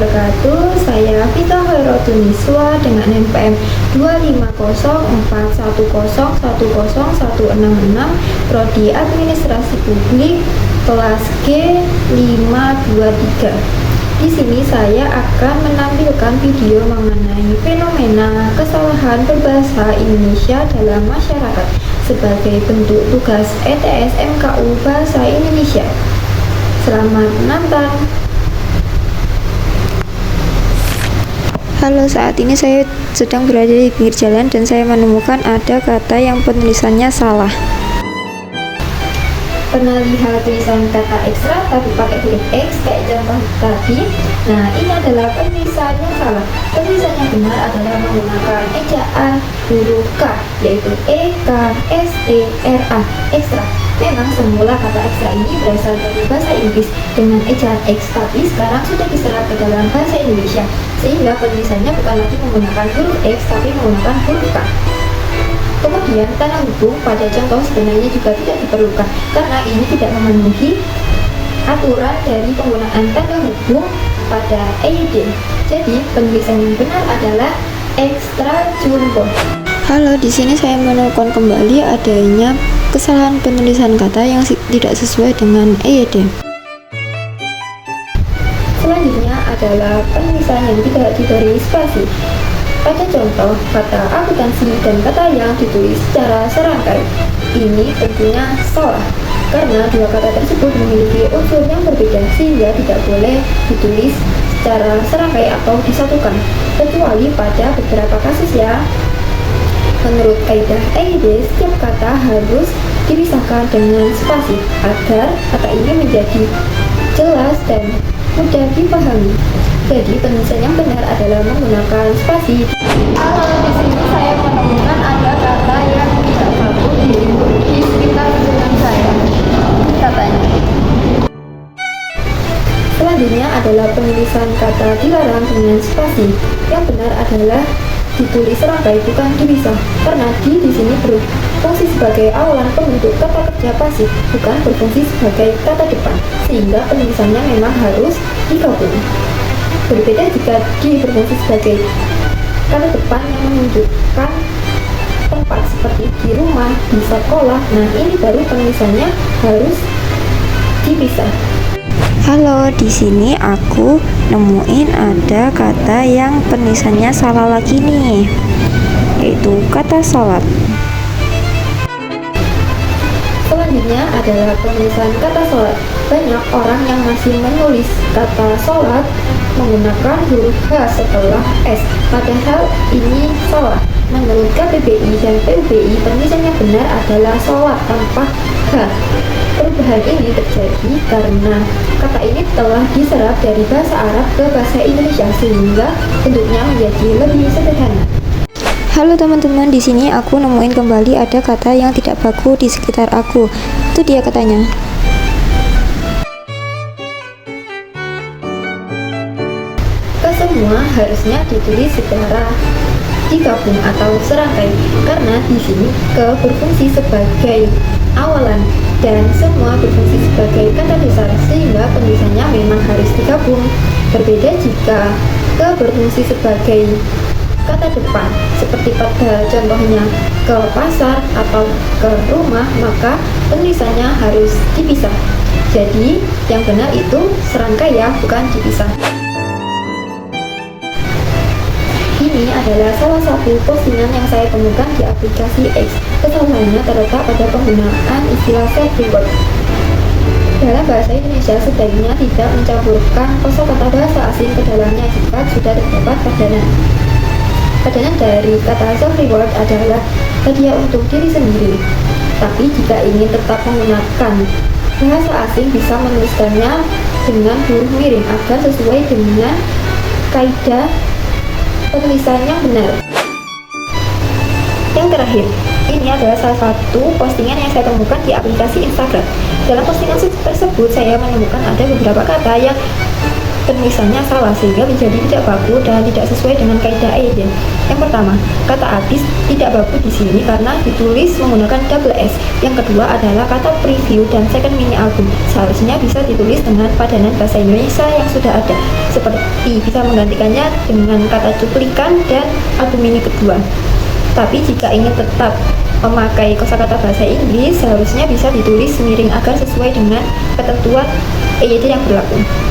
wabarakatuh. Saya Vita Hoerotuniswa dengan NPM 25041010166, Prodi Administrasi Publik, kelas G 523. Di sini saya akan menampilkan video mengenai fenomena kesalahan berbahasa Indonesia dalam masyarakat sebagai bentuk tugas ETS MKU Bahasa Indonesia. Selamat menonton. Halo, saat ini saya sedang berada di pinggir jalan dan saya menemukan ada kata yang penulisannya salah. Pernah lihat tulisan kata ekstra tapi pakai huruf X kayak contoh tadi? Nah, ini adalah penulisan yang salah. Penulisan yang benar adalah menggunakan ejaan huruf K, yaitu EKSERA, ekstra. Memang semula kata ekstra ini berasal dari bahasa Inggris dengan ejaan X, tapi sekarang sudah diserap ke dalam bahasa Indonesia, sehingga penulisannya bukan lagi menggunakan huruf X tapi menggunakan huruf K. Kemudian tanda hubung pada contoh sebenarnya juga tidak diperlukan karena ini tidak memenuhi aturan dari penggunaan tanda hubung pada EYD. Jadi penulisan yang benar adalah ekstra jumbo. Halo, di sini saya menemukan kembali adanya kesalahan penulisan kata yang tidak sesuai dengan EYD. Selanjutnya adalah penulisan yang tidak diberi spasi. Pada contoh kata akuntansi dan kata yang ditulis secara serangkai, ini tentunya salah karena dua kata tersebut memiliki unsur yang berbeda sehingga tidak boleh ditulis secara serangkai atau disatukan, kecuali pada beberapa kasus ya. Menurut kaidah EYD, setiap kata harus dipisahkan dengan spasi agar kata ini menjadi jelas dan mudah dipahami. Jadi penulisan yang benar adalah menggunakan spasi. Halo, di sini saya menemukan ada kata yang tidak baku di sekitar tulisan saya. Katanya. Selanjutnya adalah penulisan kata dilarang dengan spasi. Yang benar adalah ditulis serangkai bukan dipisah, karena di sini berfungsi sebagai awalan pembentuk kata kerja pasif, bukan berfungsi sebagai kata depan, sehingga penulisannya memang harus digabung. Berbeda jika di berfungsi sebagai kata depan yang menunjukkan tempat seperti di rumah, di sekolah. Nah, ini baru penulisannya harus dipisah. Halo, di sini aku nemuin ada kata yang penulisannya salah lagi nih, yaitu kata sholat. Selanjutnya adalah penulisan kata sholat. Banyak orang yang masih menulis kata sholat menggunakan huruf H setelah S, padahal ini salah. Menurut KBBI dan PUBI, penulisan yang benar adalah sholat tanpa H. Perubahan ini terjadi karena kata ini telah diserap dari bahasa Arab ke bahasa Indonesia sehingga bentuknya menjadi lebih sederhana. Halo teman-teman, di sini aku nemuin kembali ada kata yang tidak baku di sekitar aku. Itu dia katanya. Kesemua harusnya ditulis secara digabung atau serangkai karena di sini ke berfungsi sebagai awalan dan semua berfungsi sebagai kata dasar sehingga penulisannya memang harus digabung. Berbeda jika ke berfungsi sebagai kata depan seperti pada contohnya ke pasar atau ke rumah, maka penulisannya harus dipisah. Jadi yang benar itu serangkai ya, bukan dipisah. Ini adalah salah satu postingan yang saya temukan di aplikasi X. Kesalahannya terletak pada penggunaan istilah self reward. Dalam bahasa Indonesia sebaiknya tidak mencampurkan kosakata bahasa asing ke dalamnya jika sudah terdapat padanan. Padanan dari kata self reward adalah hadiah untuk diri sendiri. Tapi jika ingin tetap menggunakan bahasa asing, bisa menuliskannya dengan huruf miring agar sesuai dengan kaidah penulisan yang benar. Yang terakhir, ini adalah salah satu postingan yang saya temukan di aplikasi Instagram. Dalam postingan tersebut saya menemukan ada beberapa kata yang penulisannya salah sehingga menjadi tidak baku dan tidak sesuai dengan kaidah EYD. Yang pertama, kata artis tidak baku di sini karena ditulis menggunakan double S. Yang kedua adalah kata preview dan second mini album seharusnya bisa ditulis dengan padanan bahasa Indonesia yang sudah ada, seperti bisa menggantikannya dengan kata cuplikan dan album mini kedua. Tapi jika ingin tetap memakai kosakata bahasa Inggris, seharusnya bisa ditulis miring agar sesuai dengan ketentuan EYD yang berlaku.